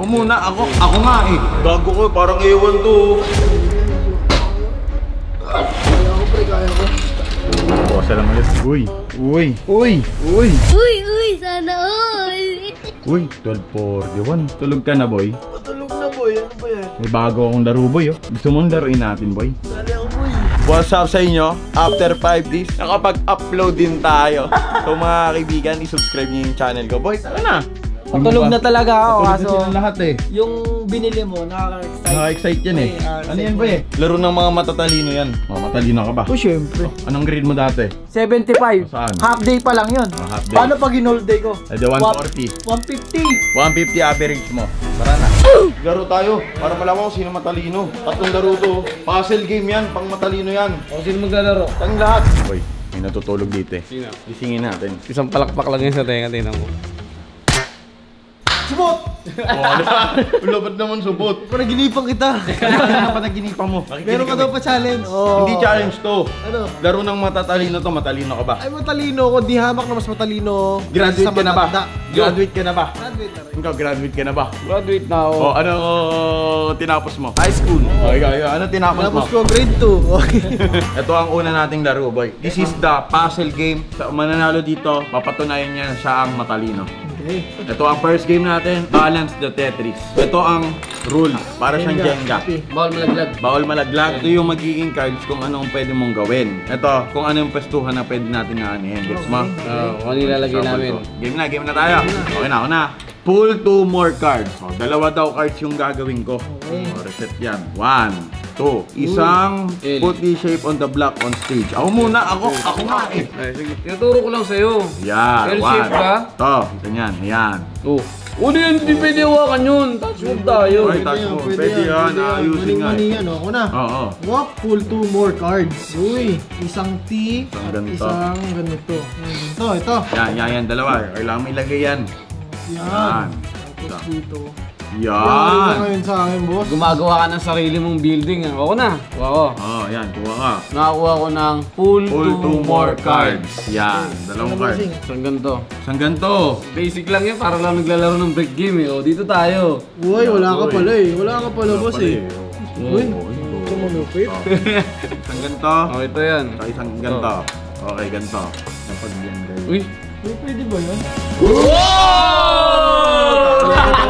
Ako muna, ako nga eh. Gago ko, parang ewan to. Kaya ko pre, kaya ko. Baka lang ulit. Uy, Sana all. Uy, 12:41. Tulog ka na, boy. Patulog na boy, ano ba yan? May bago akong laro, boy. Oh. Gusto mong laruin natin, boy? Dali ako boy. What's up sa inyo? After 5 days, nakapag-upload din tayo. So mga kaibigan, i-subscribe niyo yung channel ko. Boy, tara na. Patulog na talaga ako, Patulog na kaso silang lahat eh. yung binili mo, nakaka-excite. Nakaka-excite yan eh. Ano yan, boy? Laro ng mga matatalino yan. Oh, matalino ka ba? Oh, syempre. Anong grade mo dati? 75. Saan? Half day pa lang yun. Oh, half day. Paano pag in-all day ko? Ede 140. 150. 150 average mo. Tara na. Laro tayo para malaman kung sino matalino. Tatlong laro to. Puzzle game yan, pang matalino yan. O sino maglalaro? Tayong lahat. Boy, may natutulog dito eh. Sino? Gisingin natin. Isang palakpak lang yun sa tenga, tingnan mo. Subot! Wala ba't naman subot? Panaginipan kita. Ano pa naginipan mo? Meron ka daw pa challenge. Oh. Hindi challenge to. Ano? Laro ng matatalino to, matalino ka ba? Ay, matalino ko. Di hamak na mas matalino. Graduate sa ka na ba? matanda. Graduate ka na ba? Graduate na rin. Ikaw, graduate ka na ba? Graduate na ako. O, ano tinapos mo? High school. O, ikaw, ano tinapos mo? Tapos ko grade 2. Okay. Ito ang una nating laro, boy. This is the puzzle game. Sa mananalo dito, papatunayan niya na siya ang matalino. Okay. Ito ang first game natin, Balance the Tetris. Ito ang rules, para siyang Jenga. Bawal malaglag. Bawal malaglag. Ito yung magiging cards kung anong pwede mong gawin. Ito, kung ano yung pwestuhan na pwede natin aanihin. Gets mo? Kung ano nilalagay namin. Game na tayo. Okay na, ako na. Pull 2 more cards. O, dalawa daw cards yung gagawin ko. Okay. O, reset yan. 1, 2. Isang L. put the shape on the block on stage. Ako muna, ako nga eh. Ay, sige. Tinuturo ko lang sa'yo. Yan, L-shape ba? Ito, ganyan, yan. Oh. Ano yun? Hindi pwede hawakan yun. Touch move tayo. Ay, touch mo. Pwede yan, ayusin nga. Mali yan, ako na. Oo. Walk, pull 2 more cards. Uy, isang T Isang at ganito. isang ganito. Ito. Yan, dalawa. Kailangan may lagay yan. Yan. Yan. Tapos dito. Yan. ngayon sa akin, boss. Gumagawa ka ng sarili mong building. Ako na. Ako. Oh, yan, kuha ka. Nakakuha ko ng pull Pull 2 2 more cards. Yan, dalawang cards. Isang ganito. Isang ganito. Basic lang yun. Para lang naglalaro ng break game eh. O, dito tayo. Uy, wala ka Uy. pala eh. Wala ka pala, boss eh. Uy, Oh, ito manupit. Isang ganito. O, ito yan. Saka isang ganito. Okay, ganito. Kapag yan, guys. Uy. Uy, pwede ba yun?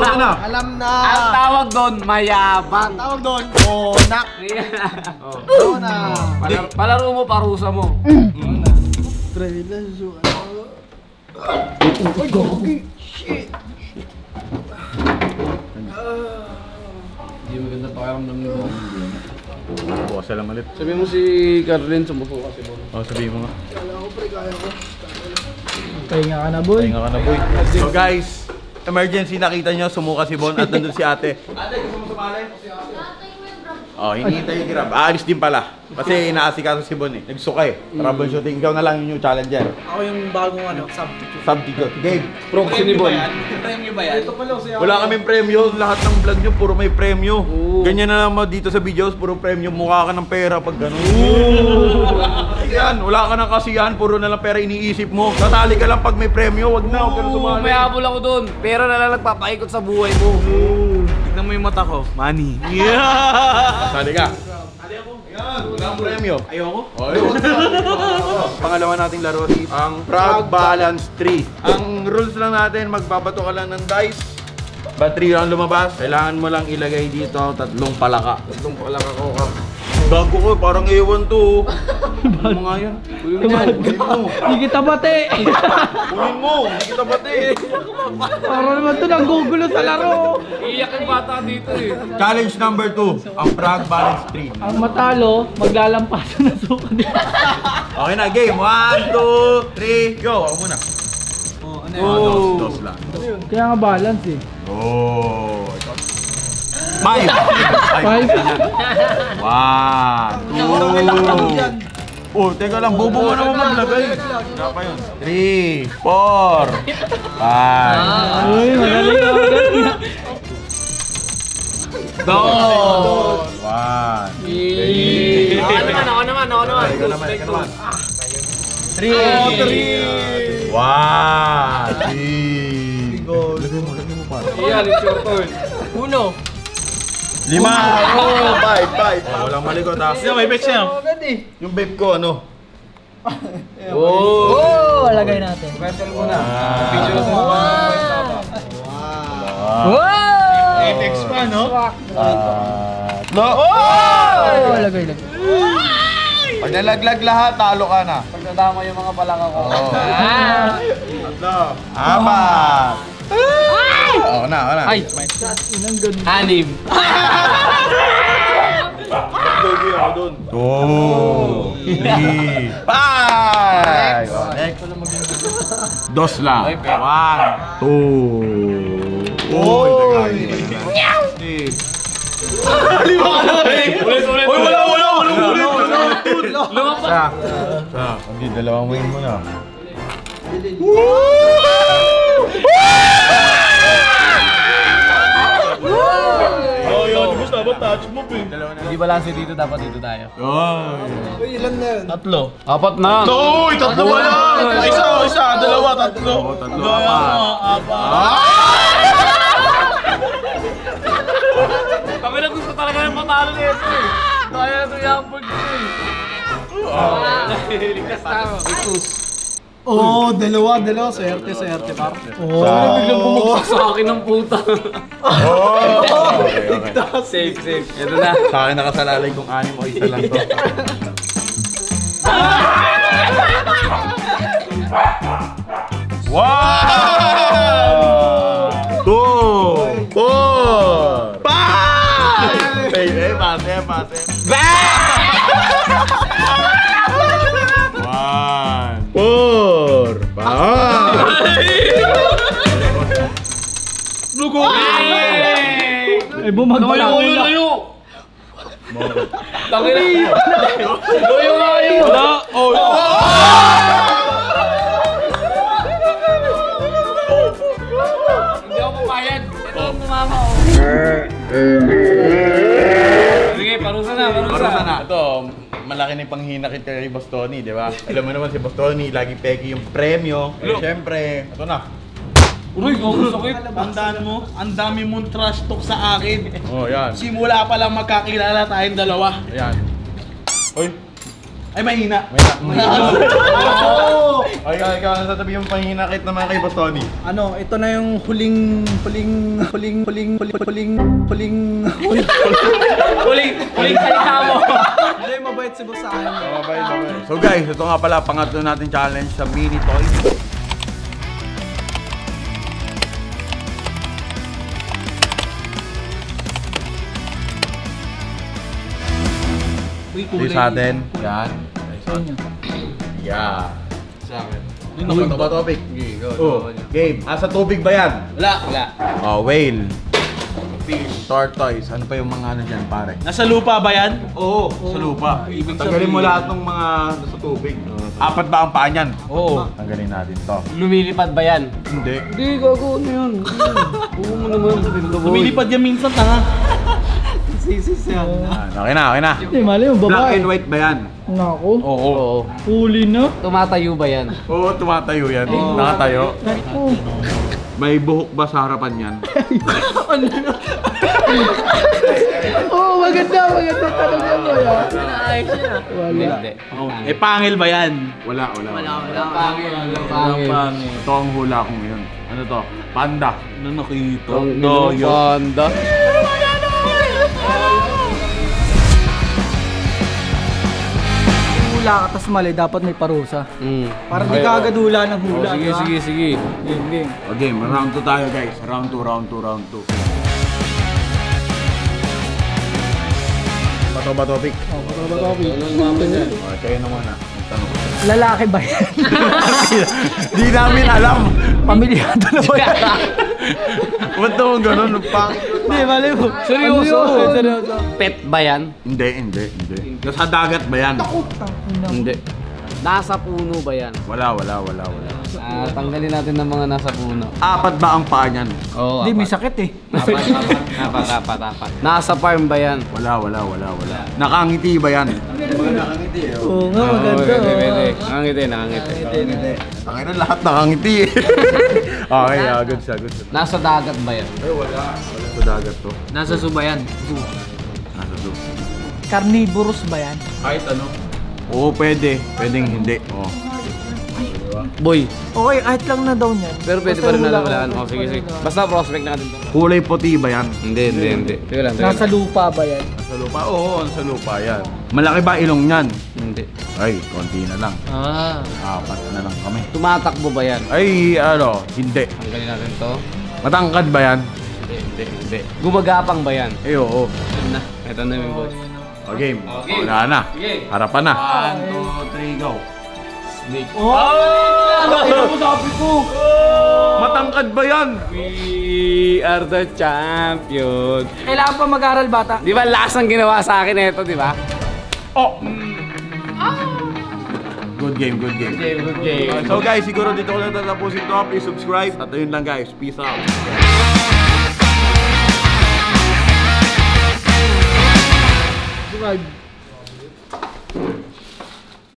Ano na? Alam na! Ang tawag doon, mayabang. Tawag doon, onak! Oh. na! Palaro mo, parusa mo. Trailer, so ano? Uy, gogi! Shit! Hindi maganda pakiramdam mo. Bukas lang ulit. Sabi mo si Carlin, sumuko kasi mo. Oh, sabihin mo nga. Kala ko pre, kaya ko. Pahinga ka na, boy. Pahinga ka na, boy. So guys, emergency, nakita nyo, sumuka si Bon at nandun si ate. Ate, gusto mo sumali? Oh, hinihintay yung grab. Aalis din pala. Kasi inaasikaso si Bon eh. Nagsuka eh. Troubleshooting. Ikaw na lang yung challenger. Ako yung bagong substitute. Substitute. Game. Proxy ni Bon. Premyo ba yan? Ito pala, siya. Wala kaming premyo. Lahat ng vlog nyo, puro may premyo. Ganyan na naman dito sa videos, puro premyo. Mukha ka ng pera pag gano'n. Yan, wala ka ng kasiyahan, puro na lang pera iniisip mo. Tatali ka lang pag may premyo, wag na, huwag ka na sumali. May habol ako doon. Pera na lang nagpapaikot sa buhay mo. Tignan mo yung mata ko. Money. Sali ka. Sali ako. Yan, wala ang premyo. Ayoko. Pangalawa nating laro is ang Frog Balance 3. Ang rules lang natin, magbabato ka lang ng dice. Battery ang lumabas. Kailangan mo lang ilagay dito tatlong palaka. Tatlong palaka ko ka. Gago ko, parang ewan to. Ano nga yan? Kunin mo. Hindi kita bate! Kunin mo. Hindi kita bati. Para naman ito nanggugulo sa laro! Iiyak yung bata dito eh. Challenge number 2. Ang Frog Balance 3. Ang matalo, maglalampasan na suka dito. Okay na, game. 1, 2, 3, go. Ako muna. Dos lang. Kaya nga balance eh. Oh, ito. 5. 5. 1, 2. Oh, teka lang, bobo mo naman maglagay. Wala pa yun. 3, 4, 5. Uy, magaling ka, magaling. 2, 1. Ako naman. Ikaw naman. 3, 1, 3. Lagay mo para. Iyan, it's your turn. 5. Oh, 5. Walang malikot ha. Sino may bet siya? Yung vape ko ano? Oh, lagay natin. Special muna. Ah. Picture sa Wow! Apex pa, no? No! Oh, lagay. Pag nalaglag lahat, talo ka na. Pag nadama yung mga palaka ko. Tatlo. 4. Oo na. Ay! Anim. Doon. 2. 3. 5. Next. Dos lang. 1. 2. Uy, Ulit. Uy, wala. Hindi, dalawang win mo na. Oh, yun. Gusto dapat touch mo, eh. Hindi balance dito, dapat dito tayo. Uy, ilan na yun? Tatlo. Apat na. Uy, tatlo wala. Isa, dalawa, tatlo. Tatlo, Apat. Kami na gusto talaga ng matalo nito eh. Kaya ito yung point ko eh. Ligtas tayo. Oh, dalawa. Swerte, par. Oh. Biglang bumagsak sa akin ng puta. Okay. Safe. Ito na. Sa akin nakasalalay kung 6 o 1 lang to. Wow! 2, 4, 5! Pase. 1, 4, 5! Lugo! Ay, bumagsak. Layo! Tangin na! Layo! Wala. Oh! Hindi ako papayag. Ito ang tumama oh. Sige, parusa na. Ito, malaki na yung panghinakit kay Boss Tony, di ba? Alam mo naman si Boss Tony, lagi peki yung premyo. Eh, syempre, ito na. Uy, gusto ko Tandaan mo, ang dami mong trash talk sa akin. Oh, yan. Simula pa lang magkakilala tayong dalawa. Ayan. Uy, Ay, mahina. Ay, ikaw, ano sasabihin yung panghinakit naman kay Boss Tony? Ano, ito na yung huling salita mo. Hindi, mabait si boss sa akin. So guys, ito nga pala, pangatlo natin challenge sa mini toys. Ito sa atin. Yan. Yeah. Sa akin. Ano ba topic? Oh, game. Sa tubig ba yan? Wala. Oh, whale. Fish. Tortoise. Ano pa yung mga ano dyan, pare? Nasa lupa ba yan? Oo, sa lupa. Tanggalin mo lahat ng mga nasa tubig. 4 ba ang paa niyan? Oo. Tanggalin natin to. Lumilipad ba yan? Hindi. Hindi, gago na yun. Oo mo naman. Lumilipad yan minsan, tanga. Sisis yan. Okay na. Hindi, mali yung Black babae. and white ba yan? Nako. Oo. Huli na. Tumatayo ba yan? Oo, tumatayo yan. Nakatayo. May buhok ba sa harapan yan? Oh, maganda talaga mo yan. Ayos siya. Hindi. Eh, pangil ba yan? Wala. Pangil. Pangil. Ito ang hula kong yun. Ano to? Panda. Ano nakita? Doyo. Panda. Hula ka, tas mali, dapat may parusa. Para di ka agad hula ng hula. Sige. Game. O game, round 2 tayo guys. Round 2. Bato topic. Kayo na muna. Magtanong. Lalaki ba yan? Di namin alam. Pamilyado na ba yan? Ba't naman ganun? Hindi, mali mo. Seryoso? Seryoso. Pet ba yan? Hindi. Nasa dagat ba yan? Hindi. Nasa puno ba yan? Wala. Tanggalin natin ng mga nasa puno. Apat ba ang paa niyan? Oo, Hindi, may sakit eh. Apat. Nasa farm ba yan? Wala. Nakangiti ba yan? Oo nga, maganda. Nakangiti. Ang lahat nakangiti eh. Okay, good siya. Nasa dagat ba yan? Wala sa dagat to. Nasa zoo ba yan? Nasa zoo. Carnivorous ba yan? Kahit ano. Oo, pwede. Pwedeng hindi. Oo. Boy. Okay, kahit lang na daw niyan. Pero pwede pa rin nalawalaan. Oh, sige. Basta prospect natin to. Kulay puti ba yan? Hindi. Teka lang. Nasa lupa ba yan? Nasa lupa? Oo, nasa lupa yan. Malaki ba ilong yan? Hindi. Ay, konti na lang. Apat na lang kami. Tumatakbo ba yan? Ay, hindi. Tanggalin natin to. Matangkad ba yan? Hindi. Gumagapang ba yan? Eh, oo. Ito na yung boy. O, game. Wala na. Sige. Harapan na. 1, 2, 3, go. Snake. Sabi ko! Matangkad ba yan? We are the champion. Kailangan pa mag-aral, bata. Di ba last ang ginawa sa akin ito, di ba? Oh! Good game. Good game. So guys, siguro dito ko lang tatapusin to. Please subscribe. At ayun lang guys. Peace out. Subscribe.